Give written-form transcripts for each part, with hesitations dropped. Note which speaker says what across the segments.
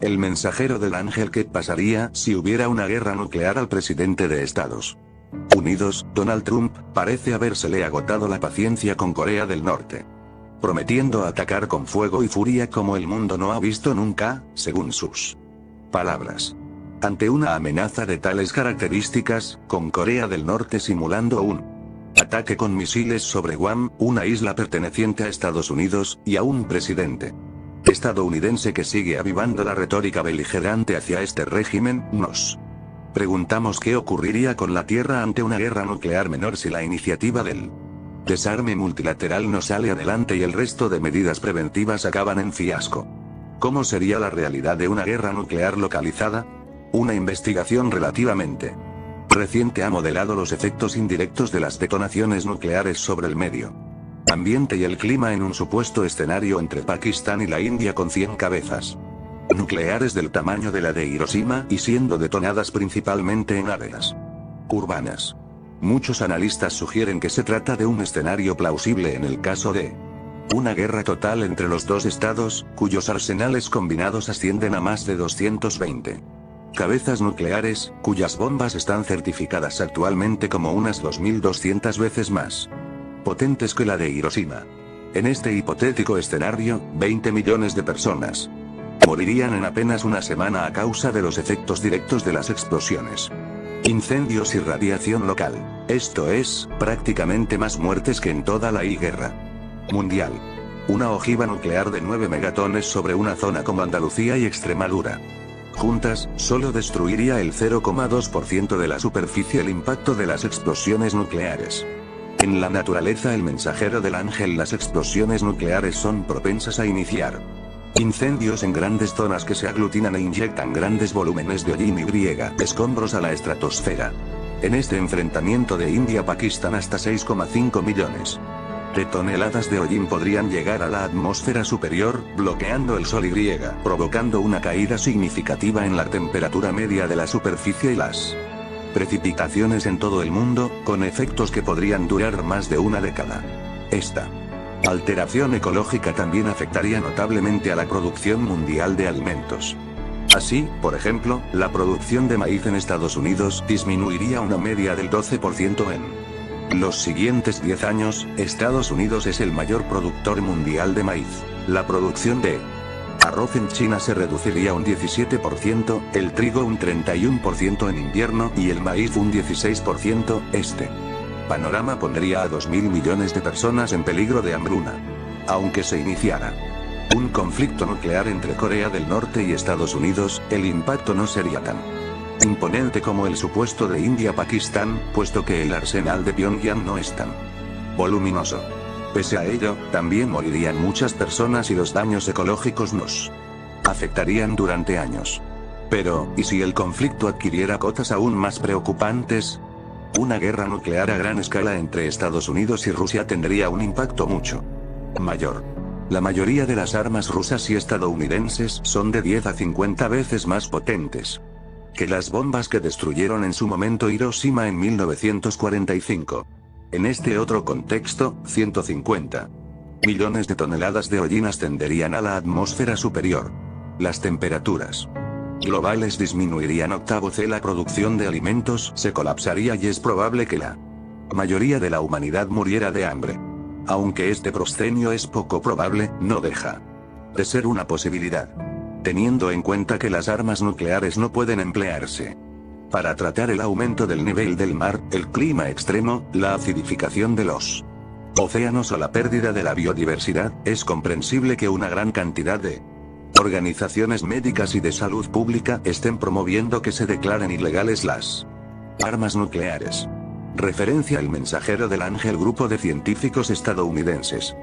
Speaker 1: El mensajero del ángel. ¿Qué pasaría si hubiera una guerra nuclear al presidente de Estados Unidos, Donald Trump, parece habérsele agotado la paciencia con Corea del Norte, prometiendo atacar con fuego y furia como el mundo no ha visto nunca, según sus palabras. Ante una amenaza de tales características, con Corea del Norte simulando un ataque con misiles sobre Guam, una isla perteneciente a Estados Unidos, y a un presidente estadounidense que sigue avivando la retórica beligerante hacia este régimen, nos preguntamos qué ocurriría con la Tierra ante una guerra nuclear menor si la iniciativa del desarme multilateral no sale adelante y el resto de medidas preventivas acaban en fiasco. ¿Cómo sería la realidad de una guerra nuclear localizada? Una investigación relativamente reciente ha modelado los efectos indirectos de las detonaciones nucleares sobre el medio ambiente y el clima en un supuesto escenario entre Pakistán y la India con 100 cabezas nucleares del tamaño de la de Hiroshima y siendo detonadas principalmente en áreas urbanas. Muchos analistas sugieren que se trata de un escenario plausible en el caso de una guerra total entre los dos estados, cuyos arsenales combinados ascienden a más de 220 cabezas nucleares, cuyas bombas están certificadas actualmente como unas 2.200 veces más potentes que la de Hiroshima. En este hipotético escenario, 20 millones de personas morirían en apenas una semana a causa de los efectos directos de las explosiones, incendios y radiación local. Esto es, prácticamente más muertes que en toda la guerra mundial. Una ojiva nuclear de 9 megatones sobre una zona como Andalucía y Extremadura juntas, solo destruiría el 0,2% de la superficie. El impacto de las explosiones nucleares. En la naturaleza, el mensajero del ángel, las explosiones nucleares son propensas a iniciar incendios en grandes zonas que se aglutinan e inyectan grandes volúmenes de hollín y escombros a la estratosfera. En este enfrentamiento de India-Pakistán, hasta 6,5 millones de toneladas de hollín podrían llegar a la atmósfera superior, bloqueando el sol y provocando una caída significativa en la temperatura media de la superficie y las precipitaciones en todo el mundo, con efectos que podrían durar más de una década. Esta alteración ecológica también afectaría notablemente a la producción mundial de alimentos. Así, por ejemplo, la producción de maíz en Estados Unidos disminuiría una media del 12% en los siguientes 10 años. Estados Unidos es el mayor productor mundial de maíz. La producción de arroz en China se reduciría un 17%, el trigo un 31% en invierno y el maíz un 16%. Este panorama pondría a 2.000 millones de personas en peligro de hambruna. Aunque se iniciara un conflicto nuclear entre Corea del Norte y Estados Unidos, el impacto no sería tan imponente como el supuesto de India-Pakistán, puesto que el arsenal de Pyongyang no es tan voluminoso. Pese a ello, también morirían muchas personas y los daños ecológicos nos afectarían durante años. Pero, ¿y si el conflicto adquiriera cotas aún más preocupantes? Una guerra nuclear a gran escala entre Estados Unidos y Rusia tendría un impacto mucho mayor. La mayoría de las armas rusas y estadounidenses son de 10 a 50 veces más potentes que las bombas que destruyeron en su momento Hiroshima en 1945. En este otro contexto, 150 millones de toneladas de hollín ascenderían a la atmósfera superior. Las temperaturas globales disminuirían octavo C. La producción de alimentos se colapsaría y es probable que la mayoría de la humanidad muriera de hambre. Aunque este proscenio es poco probable, no deja de ser una posibilidad, teniendo en cuenta que las armas nucleares no pueden emplearse para tratar el aumento del nivel del mar, el clima extremo, la acidificación de los océanos o la pérdida de la biodiversidad. Es comprensible que una gran cantidad de organizaciones médicas y de salud pública estén promoviendo que se declaren ilegales las armas nucleares. Referencia: El mensajero del ángel. Grupo de científicos estadounidenses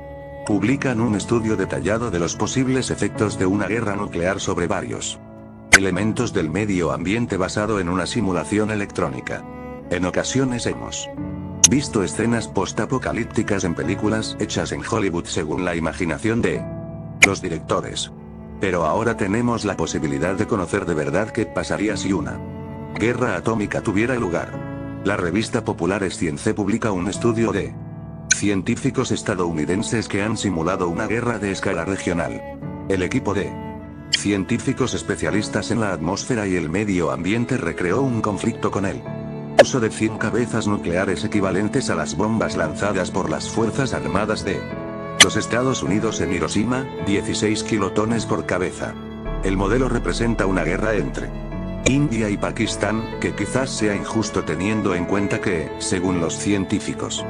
Speaker 1: publican un estudio detallado de los posibles efectos de una guerra nuclear sobre varios elementos del medio ambiente basado en una simulación electrónica. En ocasiones hemos visto escenas postapocalípticas en películas hechas en Hollywood según la imaginación de los directores. Pero ahora tenemos la posibilidad de conocer de verdad qué pasaría si una guerra atómica tuviera lugar. La revista Popular Science publica un estudio de científicos estadounidenses que han simulado una guerra de escala regional. El equipo de Científicos especialistas en la atmósfera y el medio ambiente recreó un conflicto con él. Uso de 100 cabezas nucleares equivalentes a las bombas lanzadas por las Fuerzas Armadas de los Estados Unidos en Hiroshima, 16 kilotones por cabeza. El modelo representa una guerra entre India y Pakistán, que quizás sea injusto teniendo en cuenta que, según los científicos,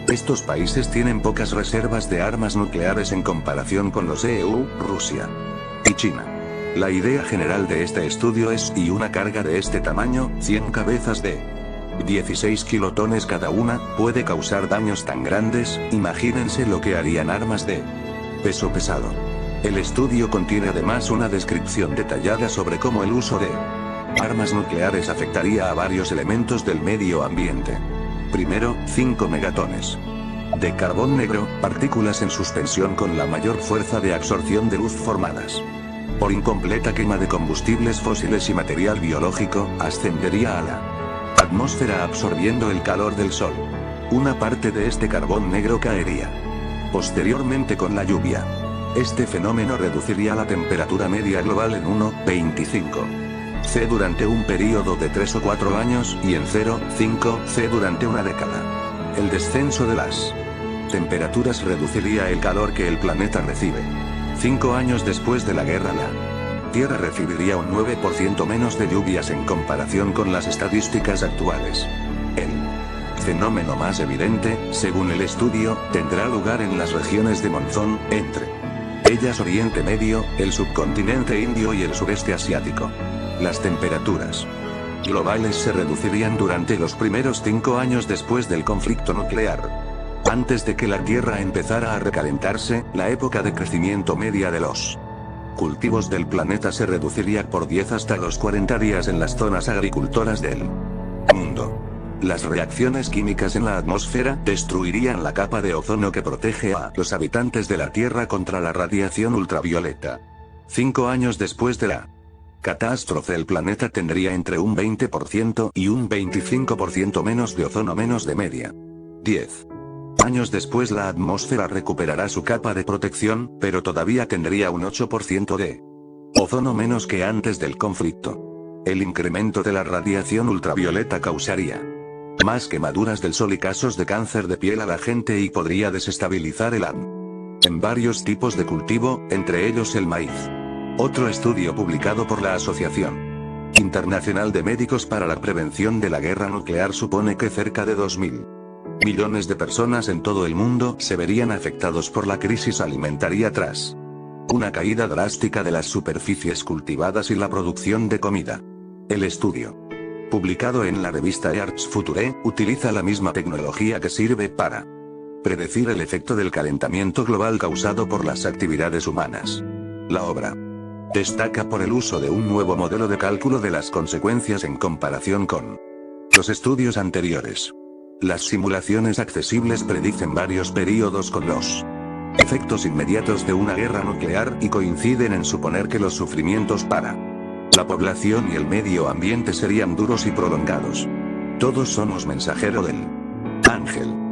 Speaker 1: estos países tienen pocas reservas de armas nucleares en comparación con los EU, Rusia y China. La idea general de este estudio es, y una carga de este tamaño, 100 cabezas de 16 kilotones cada una, puede causar daños tan grandes, imagínense lo que harían armas de peso pesado. El estudio contiene además una descripción detallada sobre cómo el uso de armas nucleares afectaría a varios elementos del medio ambiente. Primero, 5 megatones de carbón negro, partículas en suspensión con la mayor fuerza de absorción de luz formadas por incompleta quema de combustibles fósiles y material biológico, ascendería a la atmósfera absorbiendo el calor del sol. Una parte de este carbón negro caería posteriormente con la lluvia. Este fenómeno reduciría la temperatura media global en 1,25 C durante un período de 3 o 4 años, y en 0,5 C durante una década. El descenso de las temperaturas reduciría el calor que el planeta recibe. 5 años después de la guerra, la Tierra recibiría un 9% menos de lluvias en comparación con las estadísticas actuales. El fenómeno más evidente, según el estudio, tendrá lugar en las regiones de monzón, entre ellas Oriente Medio, el subcontinente indio y el sureste asiático. Las temperaturas globales se reducirían durante los primeros 5 años después del conflicto nuclear. Antes de que la Tierra empezara a recalentarse, la época de crecimiento media de los cultivos del planeta se reduciría por 10 hasta los 40 días en las zonas agricultoras del mundo. Las reacciones químicas en la atmósfera destruirían la capa de ozono que protege a los habitantes de la Tierra contra la radiación ultravioleta. 5 años después de la catástrofe, el planeta tendría entre un 20% y un 25% menos de ozono menos de media. 10 años después la atmósfera recuperará su capa de protección, pero todavía tendría un 8% de ozono menos que antes del conflicto. El incremento de la radiación ultravioleta causaría más quemaduras del sol y casos de cáncer de piel a la gente y podría desestabilizar el ADN en varios tipos de cultivo, entre ellos el maíz. Otro estudio publicado por la Asociación Internacional de Médicos para la Prevención de la Guerra Nuclear supone que cerca de 2.000 millones de personas en todo el mundo se verían afectados por la crisis alimentaria tras una caída drástica de las superficies cultivadas y la producción de comida. El estudio, publicado en la revista Earth Future, utiliza la misma tecnología que sirve para predecir el efecto del calentamiento global causado por las actividades humanas. La obra destaca por el uso de un nuevo modelo de cálculo de las consecuencias en comparación con los estudios anteriores. Las simulaciones accesibles predicen varios períodos con los efectos inmediatos de una guerra nuclear y coinciden en suponer que los sufrimientos para la población y el medio ambiente serían duros y prolongados. Todos somos mensajero del ángel.